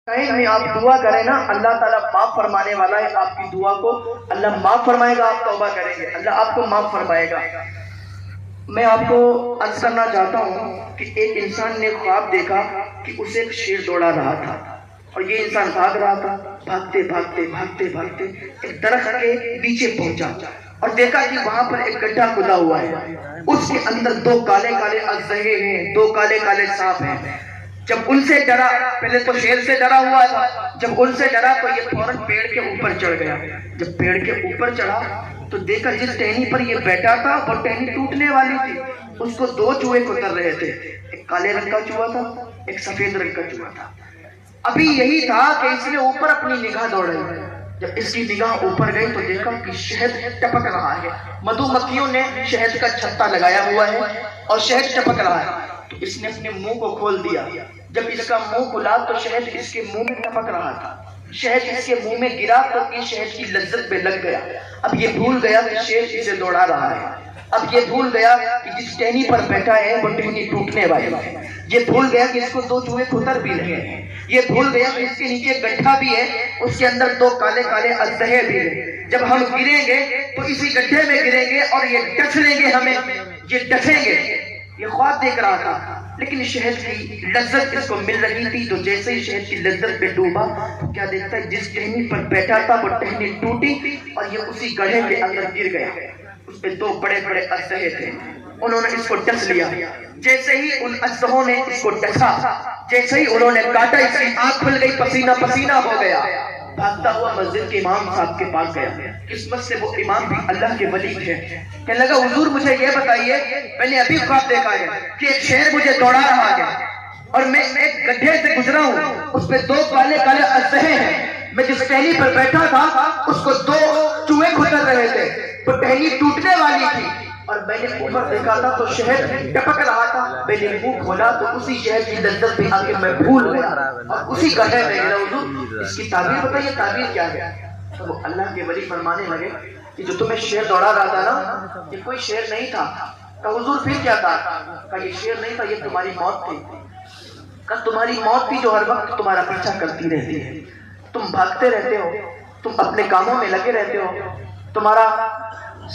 Time میں آپ دعا کریں نا، اللہ تعالیٰ معاف فرمانے والا ہے آپ کی دعا کو، اللہ معاف فرمائے گا، آپ توبہ کریں گے اللہ آپ کو معاف فرمائے گا۔ میں آپ کو عرض کرنا چاہتا ہوں کہ ایک انسان نے خواب دیکھا کہ اسے ایک شیر دوڑا رہا تھا اور یہ انسان بھاگ رہا تھا، بھاگتے بھاگتے بھاگتے بھاگتے ایک درخت کے نیچے پہنچا اور دیکھا کہ وہاں پر ایک گڈھا کھدا ہوا ہے، اس کے اندر دو کالے کالے اژدہے ہیں، دو کالے کالے سانپ ہیں۔ جب ان سے ڈرا، پہلے تو شیر سے ڈرا ہوا تھا، جب ان سے ڈرا تو یہ فوراً پیڑ کے اوپر چڑھ گیا۔ جب پیڑ کے اوپر چڑھا تو دیکھا جس ٹہنی پر یہ بیٹھا تھا وہ ٹہنی ٹوٹنے والی تھی، اس کو دو چوہے کتر رہے تھے، ایک کالے رنگ کا چوہا تھا، ایک سفید رنگ کا چوہا تھا۔ ابھی یہی تھا کہ اس نے اوپر اپنی نگاہ دوڑائی، جب اس کی نگاہ اوپر گئی تو دیکھا کہ شہد ٹپک رہا ہے، مدھو مکھیوں نے شہد کا چھتا لگایا ہوا ہے اور شہد ٹپک رہا ہے۔ تو اس نے اپنے منہ کو کھول دیا، جب اس کا منہ کھلا تو شہد اس کے منہ میں ٹپک رہا تھا، شہد اس کے منہ میں گرا تو یہ شہد کی لذت پہ لگ گیا۔ اب یہ بھول گیا کہ شیر اسے دوڑا رہا ہے، اب یہ بھول گیا کہ جس ٹہنی پر بیٹھا ہے وہ ٹہنی ٹوٹنے والی ہے، یہ بھول گیا کہ اس کو دو چوہے کتر بھی رہے ہیں، یہ بھول گیا کہ اس کے نیچے گڈھا بھی ہے، اس کے اندر دو کالے کالے اژدہے بھی ہیں، جب ہم گریں گے تو اسی گڈھے میں گریں گے اور یہ ڈس لیں گے ہمیں، یہ ڈسیں گے۔ یہ خواب دیکھ رہا تھا لیکن شہد کی لذت اس کو مل رہی تھی، تو جیسے ہی شہد کی لذت پہ ڈوبا تو کیا دیکھتا ہے جس ٹہنی پر بیٹھا تھا وہ ٹہنی ٹوٹی اور یہ اسی گڑھے کے اندر گر گیا۔ اس پہ دو بڑے بڑے اژدہے تھے، انہوں نے اس کو ڈس لیا، جیسے ہی ان اژدہوں نے اس کو ڈسا، جیسے ہی انہوں نے کاٹا اس کی آنکھ کھل گئی، پسینہ پسینہ ہو گیا، بھاگتا ہوا مسجد کے امام صاحب کے پاس گیا۔ قسمت سے وہ امام بھی اللہ کے ولی تھے، کہنے لگا حضور مجھے یہ بتائیے، میں نے ابھی خواب دیکھا ہے کہ ایک شیر مجھے دوڑا رہا ہے اور میں ایک گڈھے سے گزرا ہوں، اس پہ دو کالے کالے اژدہے ہیں، میں جس ٹہنی پر بیٹھا تھا اس کو دو چوہے کتر رہے تھے، وہ ٹہنی ٹوٹنے والی تھی اور میں نے اوپر دیکھا تھا تو شہد ٹپک رہا تھا، میں نے منہ کھولا تو اسی شہد کی لذت پہ آ کے میں بھول گیا اور اسی گڈھے میں گیا۔ حضور اس کی تعبیر بتائیے، تعبیر کیا ہے؟ تو وہ اللہ کے ولی فرمانے لگے کہ جو تمہیں شیر دوڑا رہا تھا نا، یہ کوئی شیر نہیں تھا۔ کہا حضور پھر کیا تھا؟ کہا یہ شیر نہیں تھا، یہ تمہاری موت تھی۔ کہا تمہاری موت تھی جو ہر وقت تمہارا پیچھا کرتی رہتی ہے، تم بھاگتے رہتے ہو، تم اپنے کاموں میں لگے رہتے ہو، تمہارا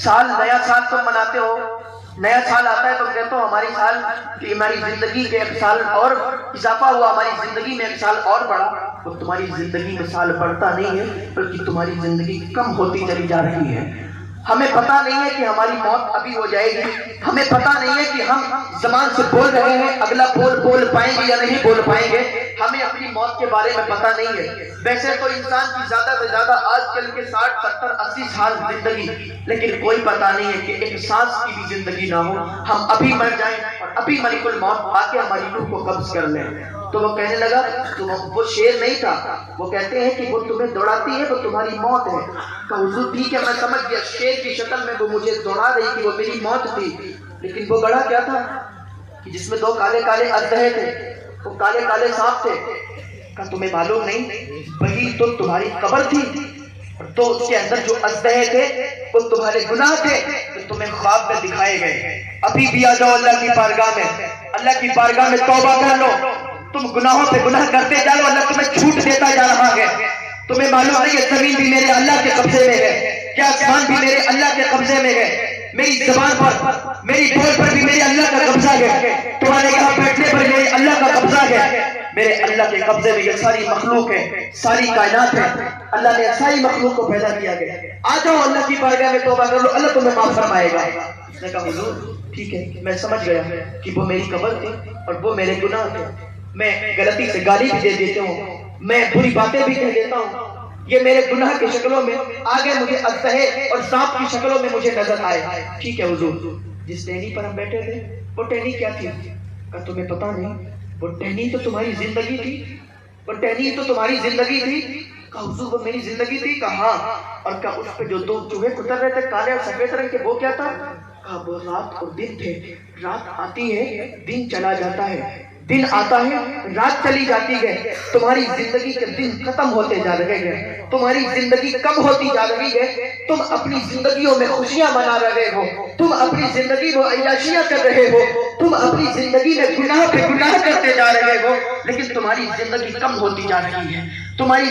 سال نیا سال تم مناتے ہو، نیا سال آتا ہے تم کہتے ہو ہماری سال کہ ہماری زندگی کے ایک سال اور اضافہ ہوا، ہماری زندگی میں ایک سال اور بڑھا۔ تو تمہاری زندگی میں سال بڑھتا نہیں ہے بلکہ تمہاری زندگی کم ہوتی چلی جا رہی ہے۔ ہمیں پتہ نہیں ہے کہ ہماری موت ابھی ہو جائے گی، ہمیں پتہ نہیں ہے کہ ہم زبان سے بول رہے ہیں اگلا بول پائیں گے یا نہیں بول پائیں گے، ہمیں اپنی موت کے بارے میں پتہ نہیں ہے۔ ویسے تو انسان کی زیادہ سے زیادہ آج کل کے 60 70 80 سال زندگی، لیکن کوئی پتہ نہیں ہے کہ ایک سانس کی بھی زندگی نہ ہو، ہم ابھی مر جائیں اور ابھی ملک الموت آ کے ہماری روح کو قبض کر لیں۔ تو وہ کہنے لگا تو وہ شیر نہیں تھا، وہ کہتے ہیں کہ وہ تمہیں دوڑاتی ہے، وہ تمہاری موت ہے۔ کہ حضور ٹھیک ہے میں سمجھ گیا، شیر کی شکل میں وہ مجھے دوڑا رہی تھی، وہ میری موت تھی، لیکن وہ گڑھا کیا تھا کہ جس میں دو کالے کالے اژدہے تھے، وہ کالے کالے سانپ تھے۔ کہ تمہیں معلوم نہیں وہی تو تمہاری قبر تھی، تو اس کے اندر جو اژدہے تھے وہ تمہارے گناہ تھے جو تمہیں خواب میں دکھائے گئے۔ ابھی بھی آ جاؤ اللہ کی بارگاہ میں، اللہ کی بارگاہ میں توبہ کر لو، تم گناہوں پہ گناہ کرتے جاؤ، اللہ تمہیں چھوٹ دیتا جا رہا ہے۔ تمہیں معلوم نہیں یہ زمین بھی میرے اللہ کے قبضے میں ہے، کیا آسمان بھی میرے اللہ کے قبضے میں ہے، میری زبان پر میری بول پر بھی میرے اللہ کا قبضہ ہے، تمہارے یہاں بیٹھنے پر میرے اللہ کا قبضہ ہے، میرے اللہ کے قبضے میں یہ ساری مخلوق ہے، ساری کائنات ہے، اللہ نے ساری مخلوق کو پیدا کیا گیا۔ آ جاؤ اللہ کی بارگاہ میں توبہ کر لو، اللہ تمہیں معاف فرمائے گا۔ اس نے کہا حضور ٹھیک ہے میں سمجھ گیا کہ وہ میری قبر تھی اور وہ میرے گناہ تھے، میں غلطی سے گالی بھی دے دیتا ہوں، میں بری باتیں بھی کہہ دیتا ہوں، یہ میرے گناہ کی شکلوں میں آگے مجھے اژدہے اور سانپ کی شکلوں میں مجھے نظر آئے۔ ٹھیک ہے حضور جس ٹہنی پر ہم بیٹھے تھے وہ ٹہنی کیا تھی؟ کہ تمہیں پتہ نہیں وہ ٹہنی تو تمہاری زندگی تھی، وہ ٹہنی تو تمہاری زندگی تھی۔ کہ حضور وہ میری زندگی تھی؟ کہ ہاں۔ اور کیا اس پہ جو دو چوہے کتر رہے تھے کالے اور سفید رنگ کے وہ کیا تھا؟ کہا وہ رات اور دن تھے، رات آتی ہے دن چلا جاتا ہے، دن آتا ہے رات چلی جاتی ہے، تمہاری زندگی کے دن ختم ہوتے جا رہے ہیں، تمہاری زندگی کم ہوتی جا رہی ہے، تم اپنی زندگیوں میں خوشیاں منا رہے ہو، تم اپنی زندگی میں عیاشیاں کر رہے ہو، تم اپنی زندگی میں گناہ پہ گناہ کرتے جا رہے ہو، لیکن تمہاری زندگی کم ہوتی جا رہی ہے، تمہاری